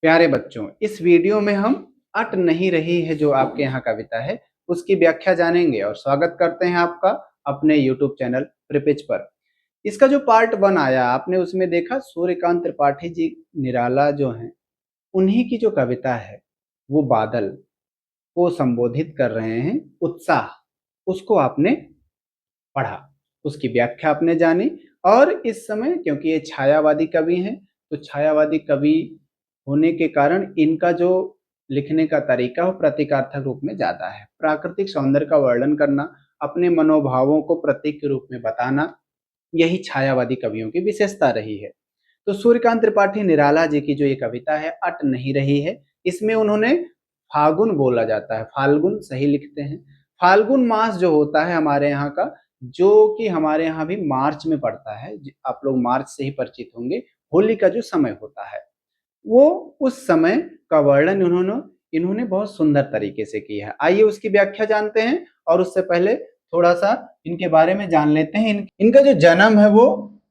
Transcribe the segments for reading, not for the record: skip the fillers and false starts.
प्यारे बच्चों, इस वीडियो में हम अट नहीं रही है जो आपके यहाँ कविता है उसकी व्याख्या जानेंगे और स्वागत करते हैं आपका अपने YouTube चैनल प्रिपिच पर। इसका जो पार्ट 1 आया आपने उसमें देखा सूर्यकांत त्रिपाठी जी निराला जो हैं उन्हीं की जो कविता है वो बादल को संबोधित कर रहे हैं। उत्साह उसको आपने पढ़ा, उसकी व्याख्या आपने जानी और इस समय क्योंकि ये छायावादी कवि हैं तो छायावादी कवि होने के कारण इनका जो लिखने का तरीका वो प्रतीकात्मक रूप में ज्यादा है। प्राकृतिक सौंदर्य का वर्णन करना, अपने मनोभावों को प्रतीक के रूप में बताना, यही छायावादी कवियों की विशेषता रही है। तो सूर्यकांत त्रिपाठी निराला जी की जो ये कविता है अट नहीं रही है, इसमें उन्होंने फागुन बोला जाता है, फाल्गुन सही लिखते हैं। फाल्गुन मास जो होता है हमारे यहाँ का, जो कि हमारे यहाँ भी मार्च में पड़ता है, आप लोग मार्च से ही परिचित होंगे। होली का जो समय होता है वो उस समय का वर्णन इन्होंने बहुत सुंदर तरीके से किया है। आइए उसकी व्याख्या जानते हैं और उससे पहले थोड़ा सा इनके बारे में जान लेते हैं। इनका जो जन्म है वो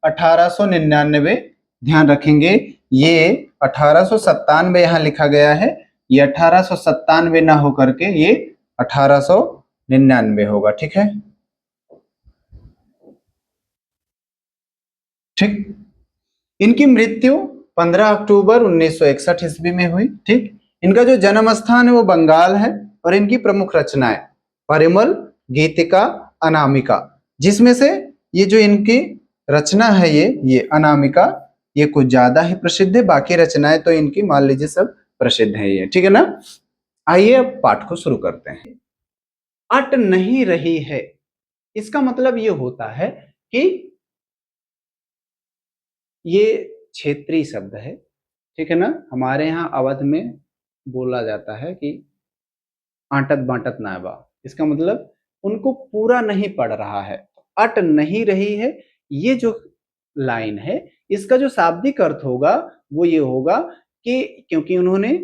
1899, ध्यान रखेंगे ये 1897 यहाँ लिखा गया है, ये 1897 ना होकर के ये 1899 होगा। ठीक है, ठीक। इनकी मृत्यु 15 अक्टूबर 1961 ईस्वी में हुई। ठीक, इनका जो जन्म स्थान है वो बंगाल है और इनकी प्रमुख रचनाएं परिमल, गीतिका, अनामिका, जिसमें से ये जो इनकी रचना है ये अनामिका ये कुछ ज्यादा ही प्रसिद्ध है, बाकी रचनाएं तो इनकी मान लीजिए सब प्रसिद्ध है ये। ठीक है ना, आइए अब पाठ को शुरू करते हैं। अट नहीं रही है, इसका मतलब ये होता है कि ये क्षेत्रीय शब्द है। ठीक है ना, हमारे यहाँ अवध में बोला जाता है कि आंटत बांटत ना बा, इसका मतलब उनको पूरा नहीं पड़ रहा है। अट नहीं रही है, ये जो लाइन है इसका जो शाब्दिक अर्थ होगा वो ये होगा कि क्योंकि उन्होंने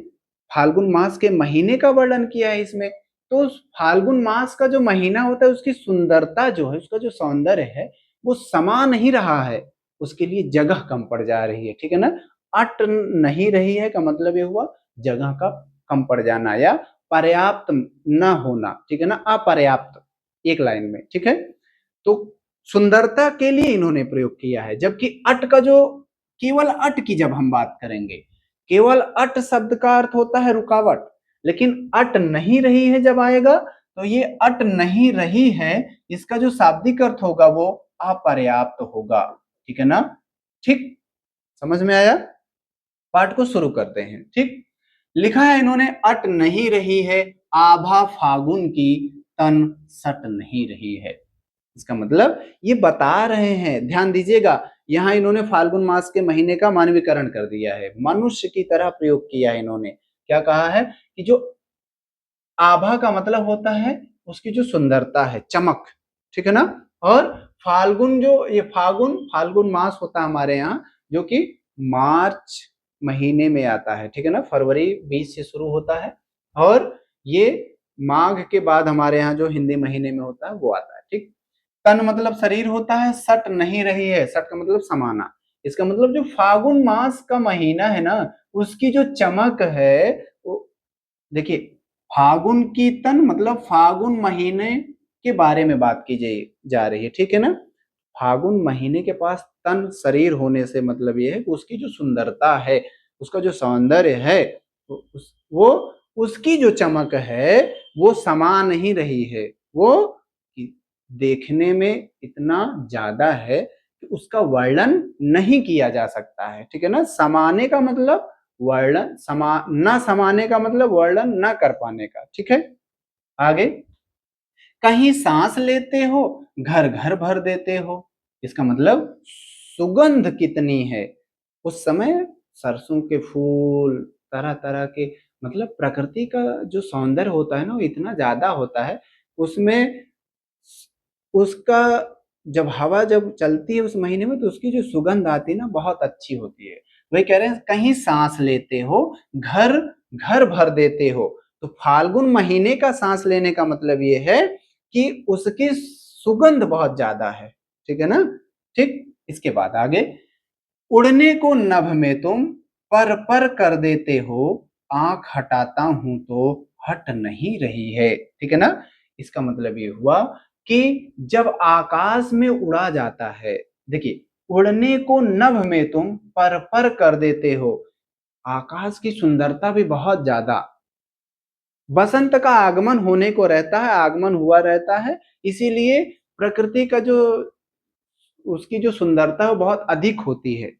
फाल्गुन मास के महीने का वर्णन किया है इसमें, तो फाल्गुन मास का जो महीना होता है उसकी सुंदरता जो है, उसका जो सौंदर्य है वो समा नहीं रहा है, उसके लिए जगह कम पड़ जा रही है। ठीक है ना, अट नहीं रही है का मतलब ये हुआ जगह का कम पड़ जाना या पर्याप्त न होना। ठीक है ना, अपर्याप्त एक लाइन में। ठीक है, तो सुंदरता के लिए इन्होंने प्रयोग किया है। जबकि अट का जो केवल अट की जब हम बात करेंगे, केवल अट शब्द का अर्थ होता है रुकावट, लेकिन अट नहीं रही है जब आएगा तो ये अट नहीं रही है इसका जो शाब्दिक अर्थ होगा वो अपर्याप्त होगा। ठीक है ना, ठीक, समझ में आया। पाठ को शुरू करते हैं। ठीक, लिखा है इन्होंने अट नहीं रही है आभा फागुन की तन सट नहीं रही है। इसका मतलब ये बता रहे हैं, ध्यान दीजिएगा, यहाँ इन्होंने फाल्गुन मास के महीने का मानवीकरण कर दिया है, मनुष्य की तरह प्रयोग किया है इन्होंने। क्या कहा है कि जो आभा का मतलब होता है उसकी जो सुंदरता है, चमक। ठीक है ना, और फाल्गुन जो ये फाल्गुन मास होता है हमारे यहाँ जो कि मार्च महीने में आता है। ठीक है ना, फरवरी 20 से शुरू होता है और ये माघ के बाद हमारे यहाँ जो हिंदी महीने में होता है वो आता है। ठीक, तन मतलब शरीर होता है, सट नहीं रही है, सट का मतलब समाना। इसका मतलब जो फागुन मास का महीना है ना उसकी जो चमक है वो, देखिए फागुन की तन मतलब फागुन महीने के बारे में बात की जा रही है। ठीक है ना, फागुन महीने के पास तन शरीर होने से मतलब ये है कि उसकी जो सुंदरता है, उसका जो सौंदर्य है वो उसकी जो चमक है वो समा नहीं रही है, वो देखने में इतना ज्यादा है कि उसका वर्णन नहीं किया जा सकता है। ठीक है ना, समाने का मतलब वर्णन, न समाने का मतलब वर्णन न कर पाने का। ठीक है, आगे, कहीं सांस लेते हो घर घर भर देते हो, इसका मतलब सुगंध कितनी है। उस समय सरसों के फूल, तरह तरह के, मतलब प्रकृति का जो सौंदर्य होता है ना वो इतना ज्यादा होता है उसमें, उसका जब हवा जब चलती है उस महीने में तो उसकी जो सुगंध आती है ना बहुत अच्छी होती है। वही कह रहे हैं कहीं सांस लेते हो घर घर भर देते हो, तो फाल्गुन महीने का सांस लेने का मतलब ये है कि उसकी सुगंध बहुत ज्यादा है। ठीक है ना, ठीक, इसके बाद आगे, उड़ने को नभ में तुम पर कर देते हो, आंख हटाता हूं तो हट नहीं रही है। ठीक है ना? इसका मतलब ये हुआ कि जब आकाश में उड़ा जाता है, देखिए, उड़ने को नभ में तुम पर कर देते हो। आकाश की सुंदरता भी बहुत ज्यादा, बसंत का आगमन होने को रहता है, आगमन हुआ रहता है, इसीलिए प्रकृति का जो उसकी जो सुंदरता है वो बहुत अधिक होती है,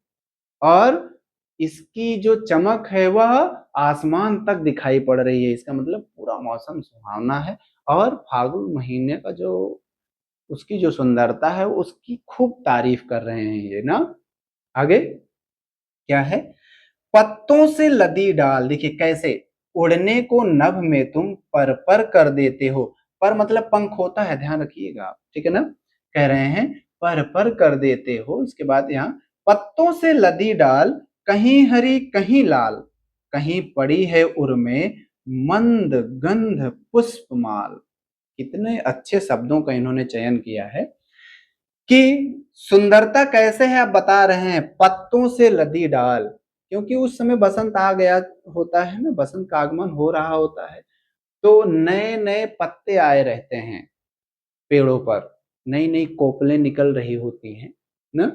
और इसकी जो चमक है वह आसमान तक दिखाई पड़ रही है। इसका मतलब पूरा मौसम सुहावना है, और फाल्गुन महीने का जो उसकी जो सुंदरता है उसकी खूब तारीफ कर रहे हैं ये ना। आगे क्या है? पत्तों से लदी डाल, देखिए कैसे, उड़ने को नभ में तुम पर कर देते हो। पर मतलब पंख होता है, ध्यान रखिएगा आप, ठीक है ना? कह रहे हैं पर कर देते हो। इसके बाद यहाँ पत्तों से लदी डाल, कहीं हरी कहीं लाल, कहीं पड़ी है उर में मंद गंध पुष्पमाल। कितने अच्छे शब्दों का इन्होंने चयन किया है कि सुंदरता कैसे है, आप बता रहे हैं पत्तों से लदी डाल, क्योंकि उस समय बसंत आ गया होता है ना, बसंत का आगमन हो रहा होता है, तो नए नए पत्ते आए रहते हैं पेड़ों पर, नई नई कोपलें निकल रही होती हैं ना।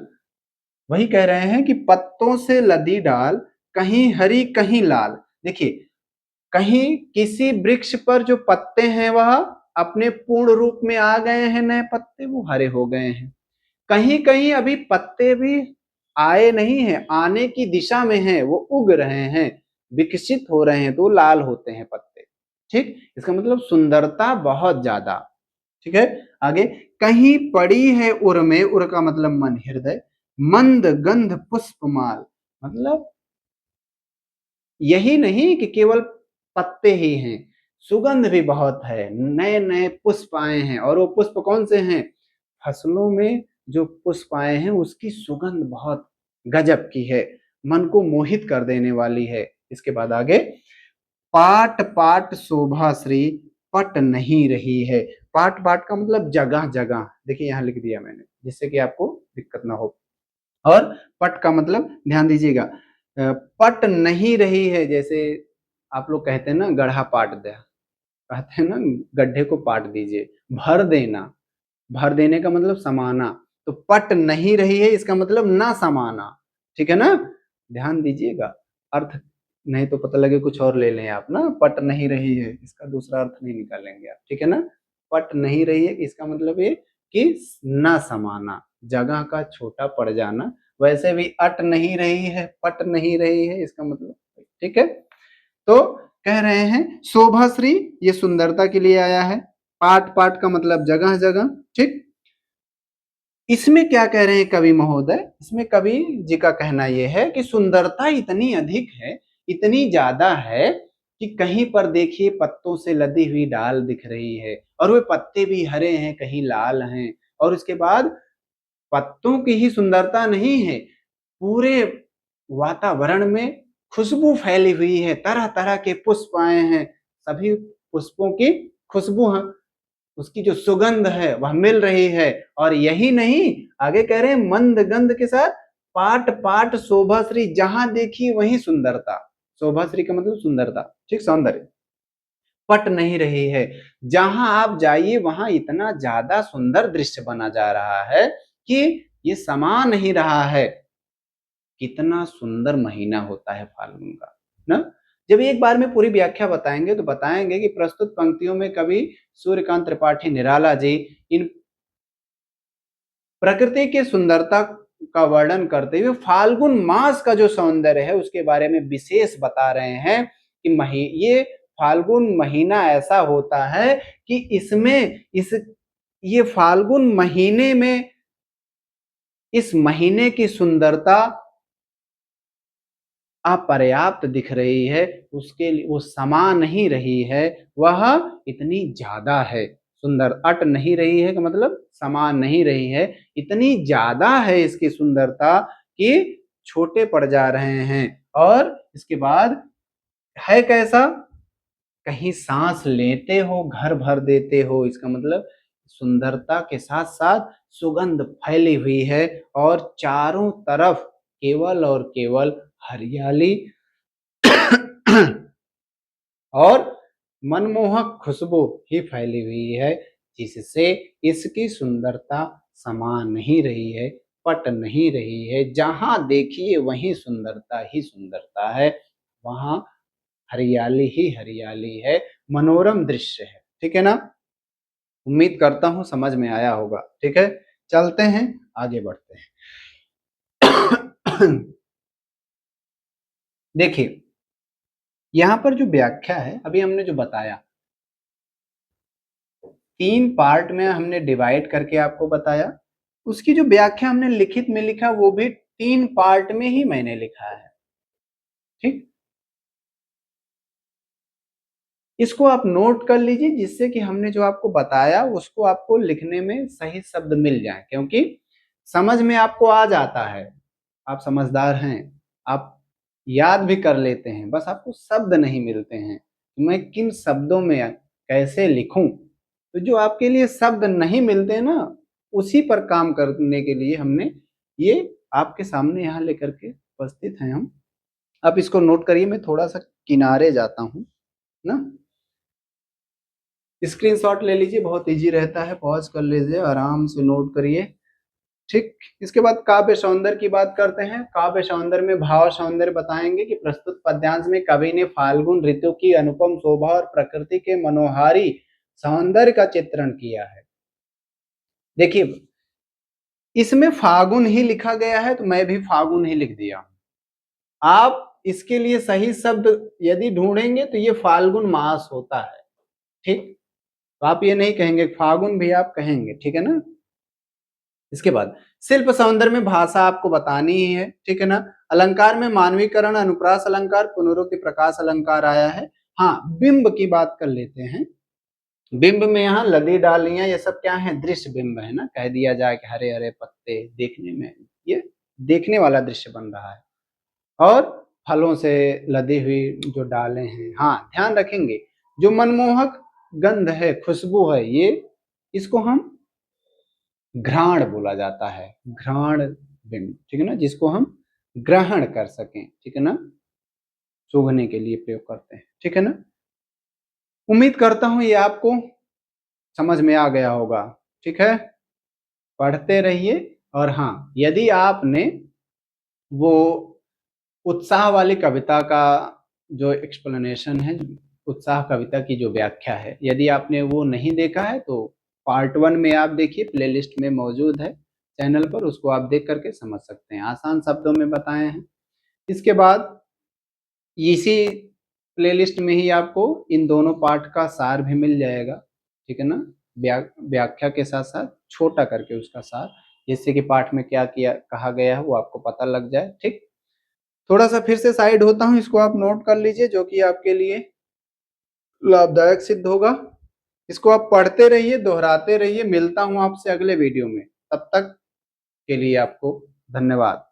वही कह रहे हैं कि पत्तों से लदी डाल, कहीं हरी कहीं लाल। देखिए, कहीं किसी वृक्ष पर जो पत्ते हैं वह अपने पूर्ण रूप में आ गए हैं, नए पत्ते वो हरे हो गए हैं, कहीं कहीं अभी पत्ते भी आए नहीं हैं, आने की दिशा में हैं, वो उग रहे हैं, विकसित हो रहे हैं, तो लाल होते हैं पत्ते। ठीक, इसका मतलब सुंदरता बहुत ज्यादा। ठीक है, आगे, कहीं पड़ी है उर में, उर का मतलब मन, हृदय, मंद गंध पुष्पमाल, मतलब यही नहीं कि केवल पत्ते ही हैं, सुगंध भी बहुत है, नए नए पुष्प आए हैं, और वो पुष्प कौन से हैं? फसलों में जो पुष्प आए हैं उसकी सुगंध बहुत गजब की है, मन को मोहित कर देने वाली है। इसके बाद आगे, पाट पाट शोभा श्री पट नहीं रही है। पाट पाट का मतलब जगह जगह, देखिए यहाँ लिख दिया मैंने जिससे कि आपको दिक्कत ना हो। और पट का मतलब ध्यान दीजिएगा, पट नहीं रही है, जैसे आप लोग कहते हैं ना गड्ढा पाट दे, कहते हैं ना गड्ढे को पाट दीजिए, भर देना, भर देने का मतलब समाना, तो पट नहीं रही है इसका मतलब ना समाना। ठीक है ना? ध्यान दीजिएगा, अर्थ नहीं तो पता लगे कुछ और ले लें आप ना, पट नहीं रही है इसका दूसरा अर्थ नहीं निकालेंगे आप, ठीक है ना? पट नहीं रही है इसका मतलब ये कि ना समाना, जगह का छोटा पड़ जाना। वैसे भी अट नहीं रही है, पट नहीं रही है इसका मतलब, ठीक है? तो कह रहे हैं शोभाश्री, ये सुंदरता के लिए आया है, पाट पाट का मतलब जगह जगह। ठीक, इसमें क्या कह रहे हैं कवि महोदय? इसमें कवि जी का कहना यह है कि सुंदरता इतनी अधिक है, इतनी ज्यादा है कि कहीं पर देखिए पत्तों से लदी हुई डाल दिख रही है, और वे पत्ते भी हरे हैं, कहीं लाल हैं, और उसके बाद पत्तों की ही सुंदरता नहीं है, पूरे वातावरण में खुशबू फैली हुई है, तरह तरह के पुष्प आए हैं, सभी पुष्पों की खुशबू उसकी जो सुगंध है वह मिल रही है। और यही नहीं, आगे कह रहे हैं मंद गंध के साथ पाट पाट शोभाश्री, जहां देखी वहीं सुंदरता, शोभाश्री का मतलब सुंदरता, ठीक, सौंदर्य, पट नहीं रही है, जहां आप जाइए वहां इतना ज्यादा सुंदर दृश्य बना जा रहा है कि ये समा नहीं रहा है। कितना सुंदर महीना होता है फाल्गुन का ना। जब एक बार में पूरी व्याख्या बताएंगे तो बताएंगे कि प्रस्तुत पंक्तियों में कवि सूर्यकांत त्रिपाठी निराला जी इन प्रकृति की सुंदरता का वर्णन करते हुए फाल्गुन मास का जो सौंदर्य है उसके बारे में विशेष बता रहे हैं कि ये फाल्गुन महीना ऐसा होता है कि इसमें इस ये फाल्गुन महीने में इस महीने की सुंदरता अपर्याप्त दिख रही है, उसके लिए वो समा नहीं रही है, वह इतनी ज्यादा है सुंदर, अट नहीं रही है का मतलब समा नहीं रही है, इतनी ज्यादा है इसकी सुंदरता कि छोटे पड़ जा रहे हैं। और इसके बाद है कैसा, कहीं सांस लेते हो घर भर देते हो, इसका मतलब सुंदरता के साथ साथ सुगंध फैली हुई है, और चारों तरफ केवल और केवल हरियाली और मनमोहक खुशबू ही फैली हुई है, जिससे इसकी सुंदरता समा नहीं रही है, पट नहीं रही है। जहां देखिए वहीं सुंदरता ही सुंदरता है, वहां हरियाली ही हरियाली है, मनोरम दृश्य है। ठीक है ना? उम्मीद करता हूं समझ में आया होगा। ठीक है, चलते हैं, आगे बढ़ते हैं। देखिए, यहां पर जो व्याख्या है, अभी हमने जो बताया, 3 पार्ट में हमने डिवाइड करके आपको बताया। उसकी जो व्याख्या हमने लिखित में लिखा, वो भी 3 पार्ट में ही मैंने लिखा है। ठीक, इसको आप नोट कर लीजिए, जिससे कि हमने जो आपको बताया उसको आपको लिखने में सही शब्द मिल जाए, क्योंकि समझ में आपको आ जाता है, आप समझदार हैं, आप याद भी कर लेते हैं, बस आपको शब्द नहीं मिलते हैं। मैं किन शब्दों में कैसे लिखूं, तो जो आपके लिए शब्द नहीं मिलते ना, उसी पर काम करने के लिए हमने ये आपके सामने यहाँ लेकर के उपस्थित हैं हम। आप इसको नोट करिए, मैं थोड़ा सा किनारे जाता हूँ ना, स्क्रीनशॉट ले लीजिए, बहुत इजी रहता है, पॉज कर लीजिए, आराम से नोट करिए। ठीक, इसके बाद काव्य सौंदर्य की बात करते हैं। काव्य सौंदर्य में भाव सौंदर्य बताएंगे कि प्रस्तुत पद्यांश में कवि ने फाल्गुन ऋतु की अनुपम शोभा और प्रकृति के मनोहारी सौंदर्य का चित्रण किया है। देखिए, इसमें फागुन ही लिखा गया है, तो मैं भी फागुन ही लिख दिया। आप इसके लिए सही शब्द यदि ढूंढेंगे तो ये फाल्गुन मास होता है। ठीक, तो आप ये नहीं कहेंगे, फागुन भी आप कहेंगे। ठीक है ना? इसके बाद शिल्प सौंदर्य में भाषा आपको बतानी ही है। ठीक है ना? अलंकार में मानवीकरण, अनुप्रास अलंकार, पुनरुक्ति, प्रकाश अलंकार आया है। हाँ, बिंब की बात कर लेते हैं। बिंब में यहाँ लदी डालियां, ये सब क्या है? दृश्य बिंब है ना, कह दिया जाए कि हरे हरे पत्ते, देखने में ये देखने वाला दृश्य बन रहा है। और फलों से लदी हुई जो डालें हैं, हाँ ध्यान रखेंगे, जो मनमोहक गंध है, खुशबू है, ये इसको हम घ्राण बोला जाता है, घ्राण बिंब। ठीक है ना? जिसको हम ग्रहण कर सकें। ठीक है ना? सूंघने के लिए प्रयोग करते हैं। ठीक है ना? उम्मीद करता हूं ये आपको समझ में आ गया होगा। ठीक है, पढ़ते रहिए। और हाँ, यदि आपने वो उत्साह वाली कविता का जो एक्सप्लेनेशन है, उत्साह कविता की जो व्याख्या है, यदि आपने वो नहीं देखा है तो पार्ट 1 में आप देखिए, प्लेलिस्ट में मौजूद है चैनल पर, उसको आप देख करके समझ सकते हैं, आसान शब्दों में बताए हैं। इसके बाद इसी प्लेलिस्ट में ही आपको इन दोनों पार्ट का सार भी मिल जाएगा। ठीक है ना? व्याख्या के साथ साथ छोटा करके उसका सार, जिससे कि पाठ में क्या किया कहा गया है वो आपको पता लग जाए। ठीक, थोड़ा सा फिर से साइड होता हूँ, इसको आप नोट कर लीजिए, जो कि आपके लिए लाभदायक सिद्ध होगा। इसको आप पढ़ते रहिए, दोहराते रहिए। मिलता हूँ आपसे अगले वीडियो में, तब तक के लिए आपको धन्यवाद।